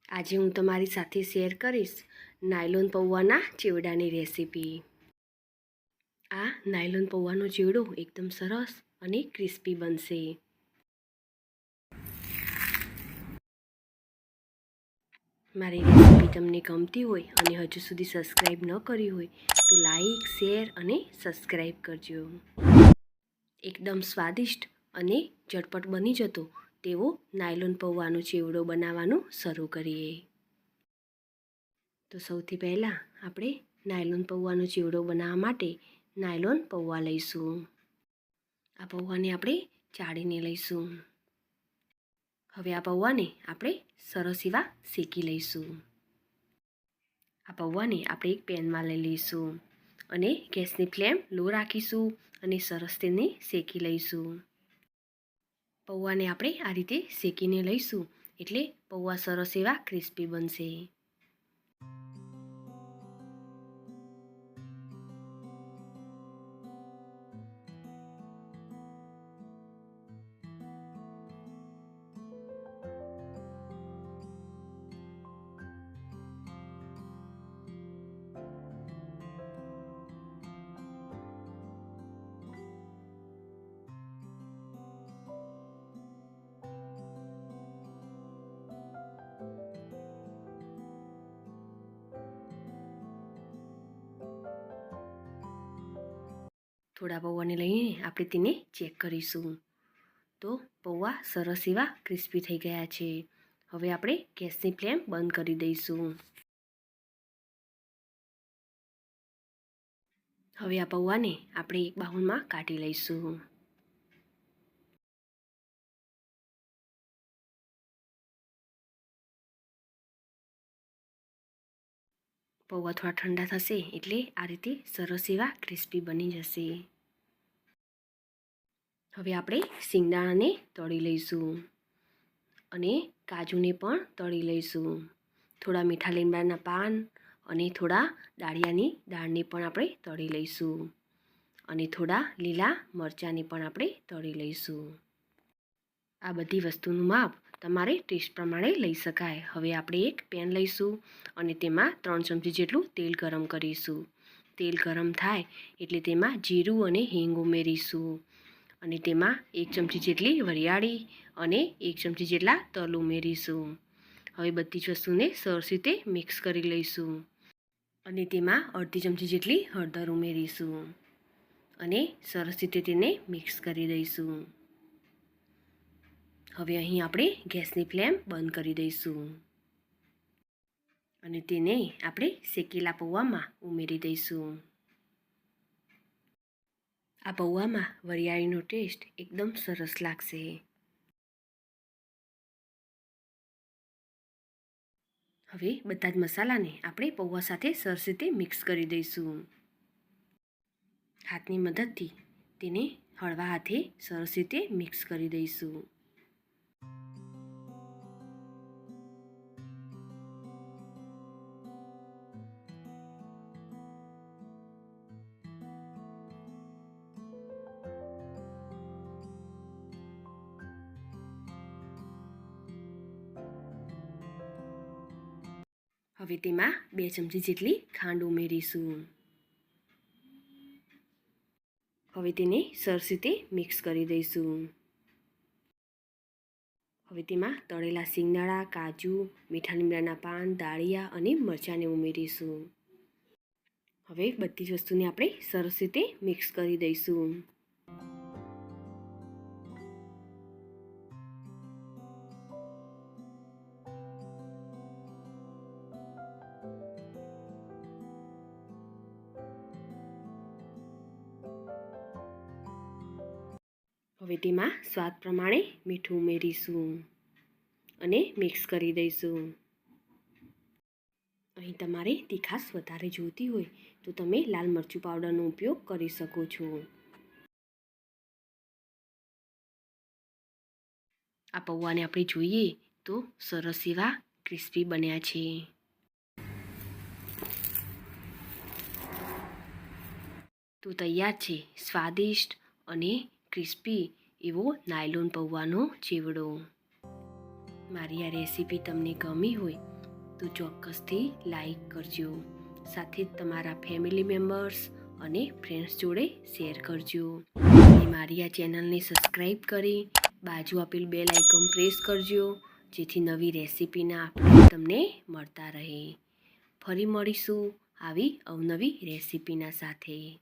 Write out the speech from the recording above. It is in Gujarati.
આજે હું તમારી સાથે શેર કરીશ નાયલોન પૌવાના ચેવડાની રેસીપી। આ નાયલોન પૌવાનો ચેવડો એકદમ સરસ અને ક્રિસ્પી બનશે। મારી રેસીપી તમને ગમતી હોય અને હજુ સુધી સબસ્ક્રાઈબ ન કરી હોય તો લાઈક, શેર અને સબસ્ક્રાઈબ કરજો। એકદમ સ્વાદિષ્ટ અને ઝટપટ બની જતો તેવો નાયલોન પૌવાનો ચેવડો બનાવવાનું શરૂ કરીએ। તો સૌથી પહેલાં આપણે નાયલોન પૌવાનો ચેવડો બનાવવા માટે નાયલોન પૌવા લઈશું। આ પૌવાને આપણે ચાળીને લઈશું। હવે આ પૌવાને આપણે સરસ એવા શેકી લઈશું। આ પૌવાને આપણે એક પેનમાં લઈ લઈશું અને ગેસની ફ્લેમ લો રાખીશું અને સરસ તેને શેકી લઈશું। પૌવાને આપણે આ રીતે શેકીને લઈશું એટલે પૌવા સરસ એવા ક્રિસ્પી બનશે। થોડા પૌવાને લઈને આપણે તેને ચેક કરીશું। તો પૌવા સરસ એવા ક્રિસ્પી થઈ ગયા છે। હવે આપણે ગેસની ફ્લેમ બંધ કરી દઈશું। હવે આ પૌવાને આપણે એક બાઉલમાં કાઢી લઈશું। પૌવા થોડા ઠંડા થશે એટલે આ રીતે સરસ એવા ક્રિસ્પી બની જશે। હવે આપણે સિંગદાણાને તળી લઈશું અને કાજુને પણ તળી લઈશું। થોડા મીઠા લીમડાના પાન અને થોડા દાળિયાની દાળને પણ આપણે તળી લઈશું અને થોડા લીલા મરચાંને પણ આપણે તળી લઈશું। આ બધી વસ્તુનું માપ તમારે ટેસ્ટ પ્રમાણે લઈ શકાય। હવે આપણે એક પેન લઈશું અને તેમાં 3 ચમચી જેટલું તેલ ગરમ કરીશું। તેલ ગરમ થાય એટલે તેમાં જીરું અને હિંગ ઉમેરીશું અને તેમાં 1 ચમચી જેટલી વરિયાળી અને 1 ચમચી જેટલા તલ ઉમેરીશું। હવે બધી જ વસ્તુને સરસ રીતે મિક્સ કરી લઈશું અને તેમાં અડધી ચમચી જેટલી હળદર ઉમેરીશું અને સરસ રીતે તેને મિક્સ કરી દઈશું। હવે અહીં આપણે ગેસની ફ્લેમ બંધ કરી દઈશું અને તેને આપણે શેકેલા પૌવામાં ઉમેરી દઈશું। આ પૌવામાં વરિયાળીનો ટેસ્ટ એકદમ સરસ લાગશે। હવે બધા જ મસાલાને આપણે પૌવા સાથે સરસ રીતે મિક્સ કરી દઈશું। હાથની મદદથી તેને હળવા હાથે સરસ રીતે મિક્સ કરી દઈશું। હવે તેમાં 2 ચમચી જેટલી ખાંડ ઉમેરીશું। હવે તેને સરસ રીતે મિક્સ કરી દઈશું। હવે તેમાં તળેલા સિંગદાણા, કાજુ, મીઠા લીમડાના પાન, દાળિયા અને મરચાંને ઉમેરીશું। હવે બધી જ વસ્તુને આપણે સરસ રીતે મિક્સ કરી દઈશું। હવે તેમાં સ્વાદ પ્રમાણે મીઠું ઉમેરીશું અને મિક્સ કરી દઈશું। અહીં તમારે તીખાશ વધારે જોઈતી હોય તો તમે લાલ મરચું પાવડરનો ઉપયોગ કરી શકો છો। આ પૌવાને આપણે જોઈએ તો સરસ એવા ક્રિસ્પી બન્યા છે। તો તૈયાર છે સ્વાદિષ્ટ અને ક્રિસ્પી એવો નાયલોન પૌવાનો ચેવડો। મારી આ રેસીપી તમને ગમી હોય તો ચોક્કસથી લાઈક કરજો. સાથે જ તમારા ફેમિલી મેમ્બર્સ અને ફ્રેન્ડ્સ જોડે શેર કરજો. અને મારી આ ચેનલને સબસ્ક્રાઈબ કરી બાજુ આપેલ બેલ આઇકન પ્રેસ કરજો, જેથી નવી રેસીપીના અપડેટ તમને મળતા રહે. ફરી મળીશું આવી અવનવી રેસીપીના સાથે.